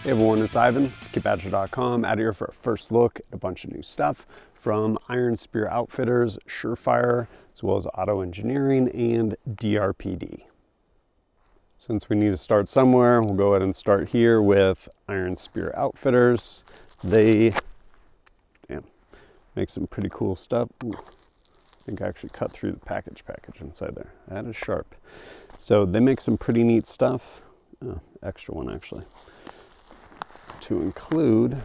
Hey everyone, it's Ivan, KitBadger.com, out here for a first look at a bunch of new stuff from Iron Spear Outfitters, SureFire, as well as Otto Engineering and DRPD. Since we need to start somewhere, we'll go ahead and start here with Iron Spear Outfitters. They make some pretty cool stuff. Ooh, I think I actually cut through the package inside there. That is sharp. So they make some pretty neat stuff. Oh, extra one actually. To include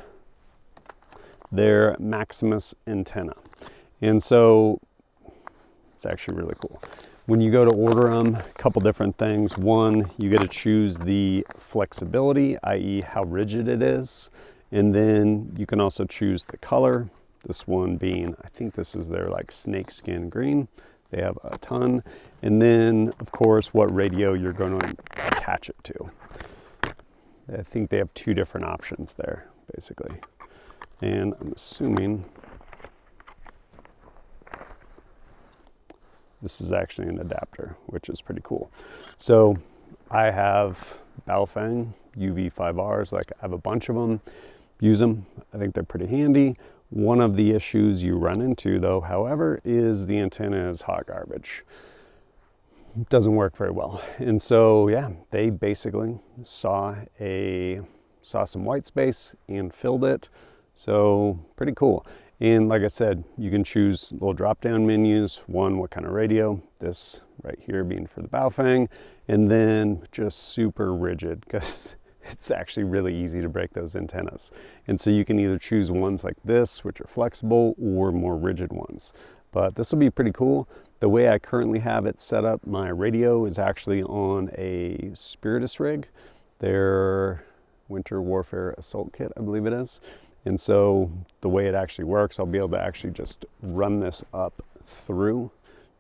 their Maximus antenna. And so it's actually really cool. When you go to order them, a couple different things. One, you get to choose the flexibility, i.e. how rigid it is. And then you can also choose the color. This one being, I think this is their like snakeskin green. They have a ton. And then of course, what radio you're going to attach it to. I think they have two different options there, basically. And I'm assuming this is actually an adapter, which is pretty cool. So I have Baofeng UV5Rs, like I have a bunch of them, use them. I think they're pretty handy. One of the issues you run into though, however, is the antenna is hot garbage. Doesn't work very well. And so yeah, they basically saw some white space and filled it. So pretty cool. And like I said, you can choose little drop down menus. One, what kind of radio, this right here being for the Baofeng, and then just super rigid because it's actually really easy to break those antennas. And so you can either choose ones like this, which are flexible, or more rigid ones. But this will be pretty cool. The way I currently have it set up, my radio is actually on a Spiritus rig, their Winter Warfare Assault Kit, I believe it is. And so the way it actually works, I'll be able to actually just run this up through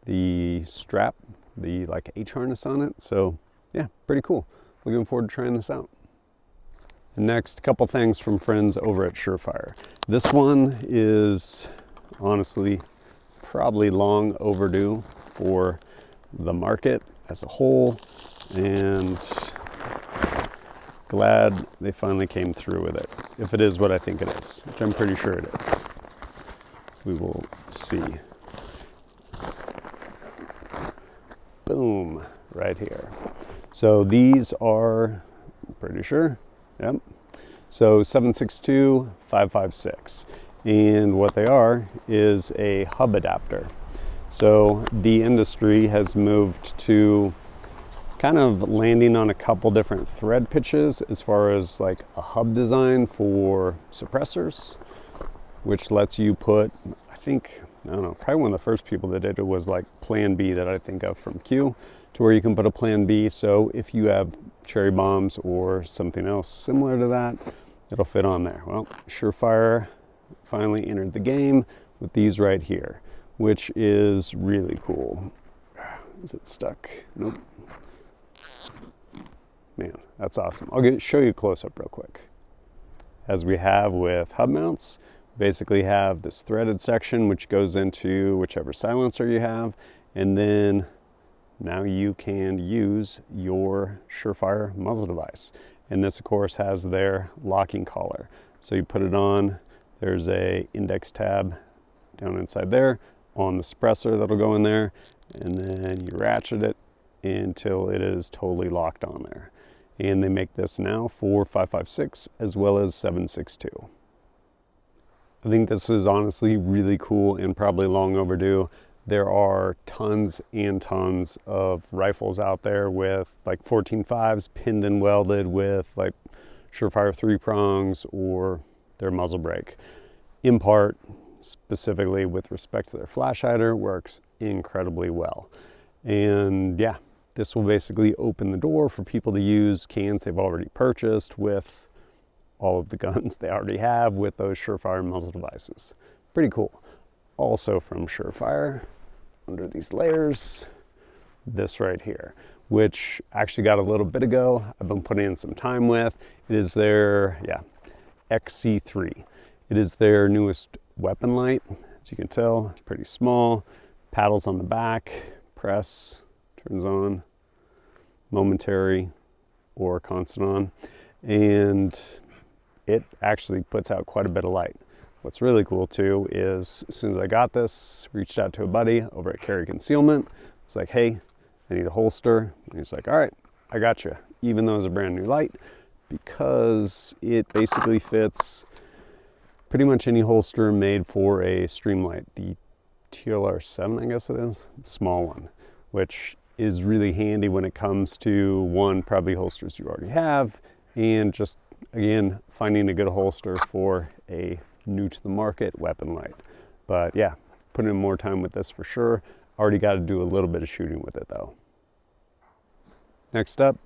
the strap, the like H harness on it. So yeah, pretty cool. Looking forward to trying this out. The next couple things from friends over at SureFire. This one is honestly probably long overdue for the market as a whole, and glad they finally came through with it. If it is what I think it is, which I'm pretty sure it is. We will see. Boom, right here. So these are, I'm pretty sure, yep. So 762, 556. And what they are is a hub adapter. So the industry has moved to kind of landing on a couple different thread pitches as far as like a hub design for suppressors, which lets you put, I don't know, probably one of the first people that did it was like Plan B that I think of from Q, to where you can put a Plan B. So if you have cherry bombs or something else similar to that, it'll fit on there. Well, SureFire finally entered the game with these right here, which is really cool. Is it stuck? Nope. Man, that's awesome. I'll show you a close-up real quick. As we have with hub mounts, basically have this threaded section which goes into whichever silencer you have, and then now you can use your SureFire muzzle device. And this of course has their locking collar. So you put it on, there's a index tab down inside there on the suppressor that'll go in there, and then you ratchet it until it is totally locked on there. And they make this now for 556 as well as 762. I think this is honestly really cool and probably long overdue. There are tons and tons of rifles out there with like 14.5s pinned and welded with like SureFire 3-prongs or their muzzle brake. In part, specifically with respect to their flash hider, works incredibly well. And yeah, this will basically open the door for people to use cans they've already purchased with all of the guns they already have with those SureFire muzzle devices. Pretty cool. Also from SureFire, under these layers, this right here, which actually got a little bit ago. I've been putting in some time with. It is their, XC3. It is their newest weapon light. As you can tell, pretty small. Paddles on the back, press, turns on, momentary or constant on. And it actually puts out quite a bit of light. What's really cool too is as soon as I got this, reached out to a buddy over at Carry Concealment. It's like, hey, I need a holster. And he's like, all right, I got you. Even though it's a brand new light, because it basically fits pretty much any holster made for a Streamlight. The TLR7, I guess it is, small one, which is really handy when it comes to, one, probably holsters you already have, and just, again, finding a good holster for a new to the market weapon light. But yeah, putting in more time with this for sure. Already got to do a little bit of shooting with it though. Next up,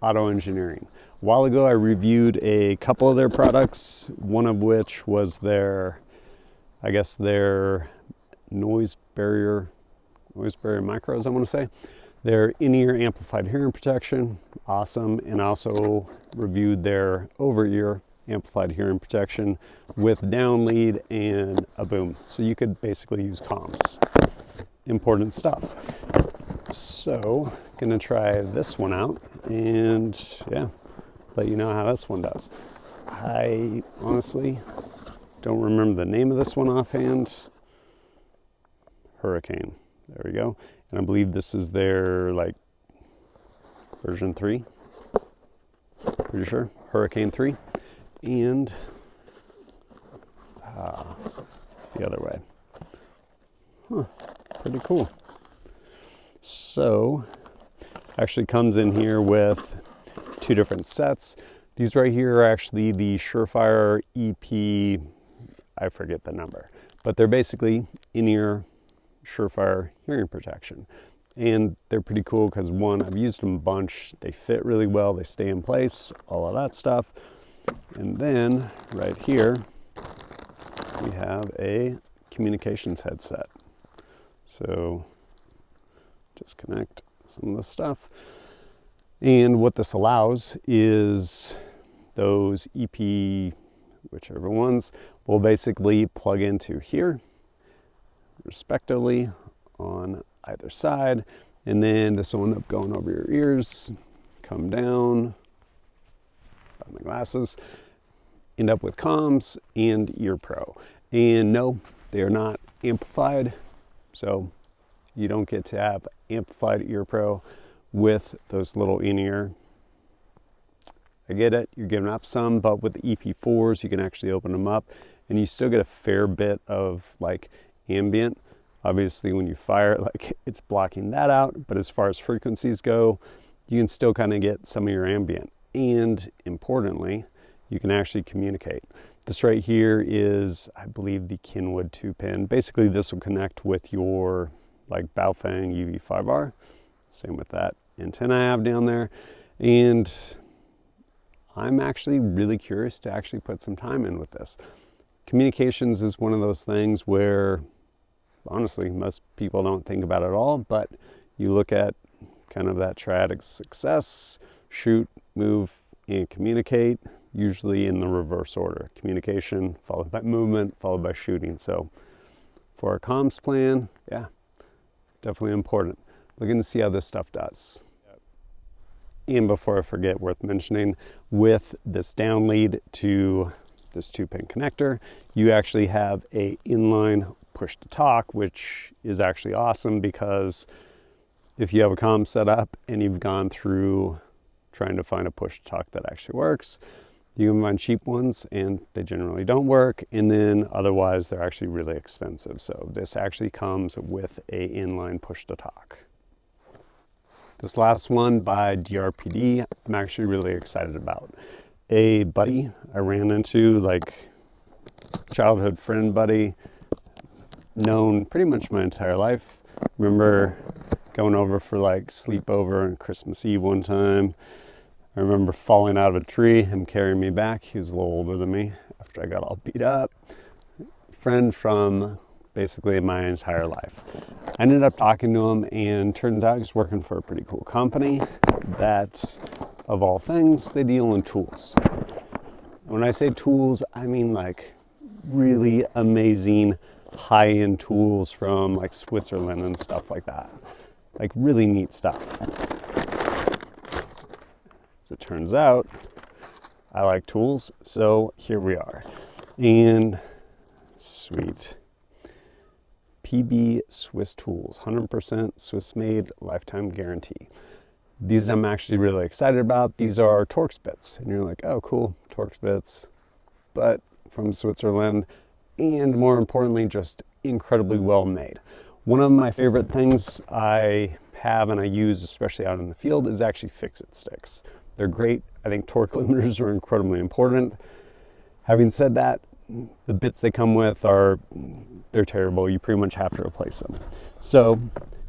Otto Engineering. A while ago I reviewed a couple of their products, one of which was their, I guess their noise barrier micros, I want to say. Their in-ear amplified hearing protection, awesome. And also reviewed their over-ear amplified hearing protection with down lead and a boom. So you could basically use comms. Important stuff. So, gonna try this one out and yeah, let you know how this one does. I honestly don't remember the name of this one offhand. Hurricane. There we go. And I believe this is their like version 3. Pretty sure. Hurricane 3. And the other way. Huh. Pretty cool. So, actually comes in here with 2 different sets. These right here are actually the SureFire EP, I forget the number, but they're basically in-ear SureFire hearing protection. And they're pretty cool because, one, I've used them a bunch. They fit really well. They stay in place, all of that stuff. And then right here, we have a communications headset. So disconnect some of the stuff. And what this allows is those EP, whichever ones, will basically plug into here, respectively, on either side. And then this will end up going over your ears, come down, by my glasses, end up with comms and ear pro. And no, they are not amplified. So you don't get to have amplified ear pro with those little in-ear. I get it, you're giving up some, but with the EP4s, you can actually open them up and you still get a fair bit of like ambient. Obviously when you fire, like it's blocking that out, but as far as frequencies go, you can still kind of get some of your ambient. And importantly, you can actually communicate. This right here is, I believe, the Kenwood 2-pin. Basically, this will connect with your like Baofeng UV5R. Same with that antenna I have down there. And I'm actually really curious to actually put some time in with this. Communications is one of those things where, honestly, most people don't think about it at all, but you look at kind of that triad of success, shoot, move, and communicate, usually in the reverse order. Communication, followed by movement, followed by shooting. So for our comms plan, yeah, definitely important. Looking to see how this stuff does. And before I forget, worth mentioning, with this down lead to this 2-pin connector, you actually have a inline push to talk, which is actually awesome because if you have a comm set up and you've gone through trying to find a push to talk that actually works, you can find cheap ones and they generally don't work, and then otherwise they're actually really expensive. So this actually comes with a inline push to talk. This last one by DRPD, I'm actually really excited about. A buddy I ran into, like childhood friend buddy, known pretty much my entire life. Remember going over for like sleepover on Christmas Eve one time. I remember falling out of a tree, him carrying me back. He was a little older than me after I got all beat up. Friend from basically my entire life. I ended up talking to him, and turns out he's working for a pretty cool company that, of all things, they deal in tools. When I say tools, I mean like really amazing high-end tools from like Switzerland and stuff like that. Like really neat stuff. As it turns out, I like tools, so here we are. And sweet. PB Swiss tools, 100% Swiss made, lifetime guarantee. These I'm actually really excited about. These are Torx bits. And you're like, oh, cool, Torx bits, but from Switzerland. And more importantly, just incredibly well made. One of my favorite things I have and I use, especially out in the field, is actually fix-it sticks. They're great. I think torque limiters are incredibly important. Having said that, the bits they come with they're terrible. You pretty much have to replace them. So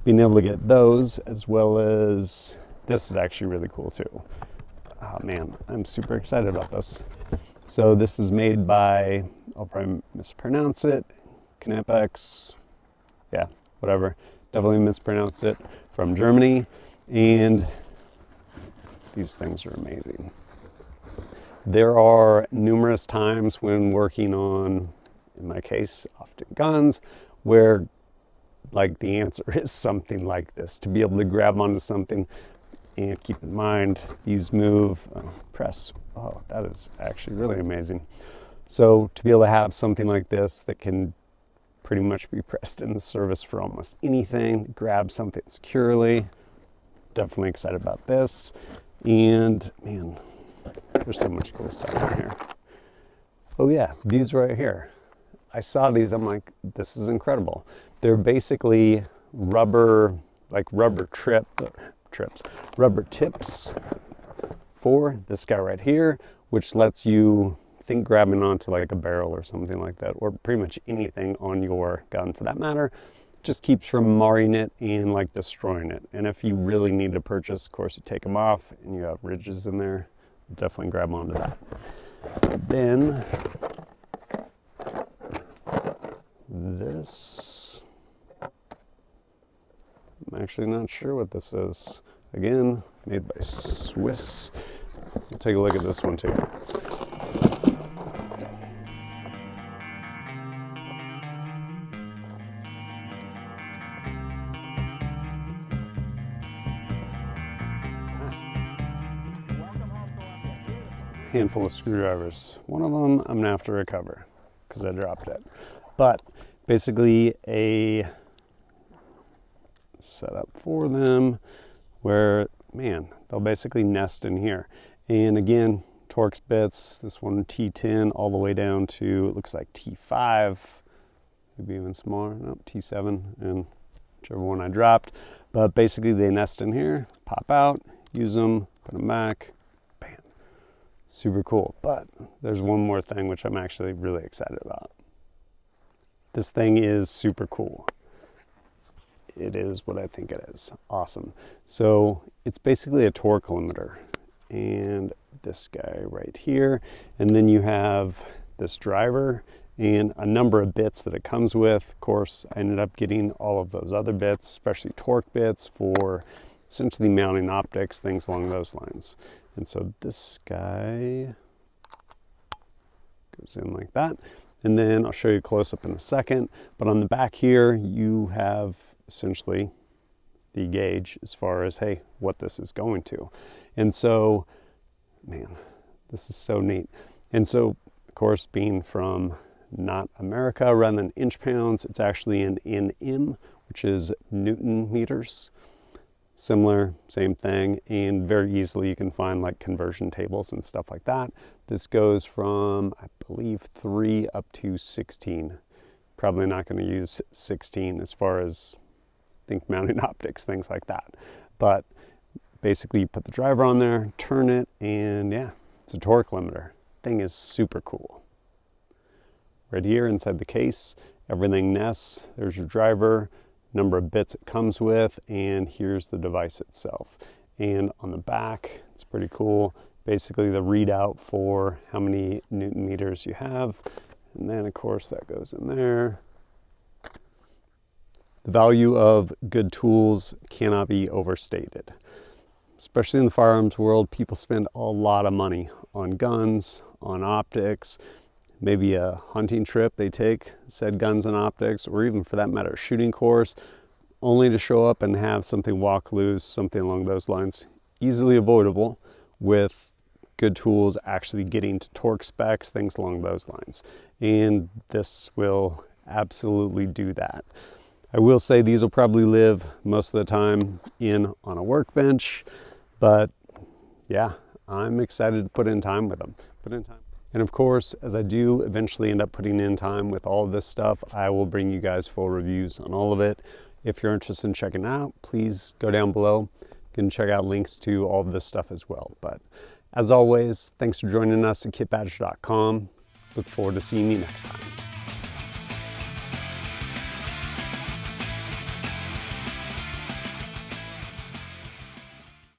being able to get those, as well as this is actually really cool too. Oh man, I'm super excited about this. So this is made by, I'll probably mispronounce it, Knapex, yeah, whatever, definitely mispronounced it, from Germany. And these things are amazing. There are numerous times when working on, in my case, often guns, where like the answer is something like this. To be able to grab onto something, and keep in mind, these move, press, oh, that is actually really amazing. So to be able to have something like this that can pretty much be pressed in the service for almost anything, grab something securely, definitely excited about this. And man, there's so much cool stuff in here. Oh yeah, these right here. I saw these, I'm like, this is incredible. They're basically rubber, like rubber rubber tips for this guy right here, which lets you think grabbing onto like a barrel or something like that, or pretty much anything on your gun for that matter, just keeps from marring it and like destroying it. And if you really need to purchase, of course, you take them off and you have ridges in there, definitely grab onto that. Then this, I'm actually not sure what this is. Again, made by Swiss. We'll take a look at this one too. Handful of screwdrivers. One of them I'm gonna have to recover because I dropped it. But basically a setup for them where, man, they'll basically nest in here. And again, Torx bits, this one T10 all the way down to, it looks like T5, maybe even smaller, nope, T7, and whichever one I dropped. But basically they nest in here, pop out, use them, put them back, bam. Super cool. But there's one more thing which I'm actually really excited about. This thing is super cool. It is what I think it is. Awesome. So it's basically a torque limiter. And this guy right here. And then you have this driver and a number of bits that it comes with. Of course, I ended up getting all of those other bits, especially torque bits for essentially mounting optics, things along those lines. And so this guy goes in like that. And then I'll show you close up in a second. But on the back here, you have essentially the gauge as far as, hey, what this is going to. And so, man, this is so neat. And so, of course, being from not America, rather than inch pounds, it's actually an NM, which is Newton meters. Similar, same thing, and very easily you can find like conversion tables and stuff like that. This goes from, I believe, 3 up to 16. Probably not going to use 16 as far as, I think, mounting optics, things like that. But basically you put the driver on there, turn it, and yeah, it's a torque limiter. Thing is super cool. Right here inside the case, everything nests. There's your driver, number of bits it comes with, and here's the device itself. And on the back, it's pretty cool. Basically the readout for how many Newton meters you have. And then of course that goes in there. The value of good tools cannot be overstated. Especially in the firearms world, people spend a lot of money on guns, on optics, maybe a hunting trip they take, said guns and optics, or even for that matter, a shooting course, only to show up and have something walk loose, something along those lines, easily avoidable with good tools actually getting to torque specs, things along those lines. And this will absolutely do that. I will say these will probably live most of the time on a workbench, but yeah, I'm excited to put in time with them. And of course, as I do eventually end up putting in time with all of this stuff, I will bring you guys full reviews on all of it. If you're interested in checking it out, please go down below. You can check out links to all of this stuff as well. But as always, thanks for joining us at kitbadger.com. Look forward to seeing you next time.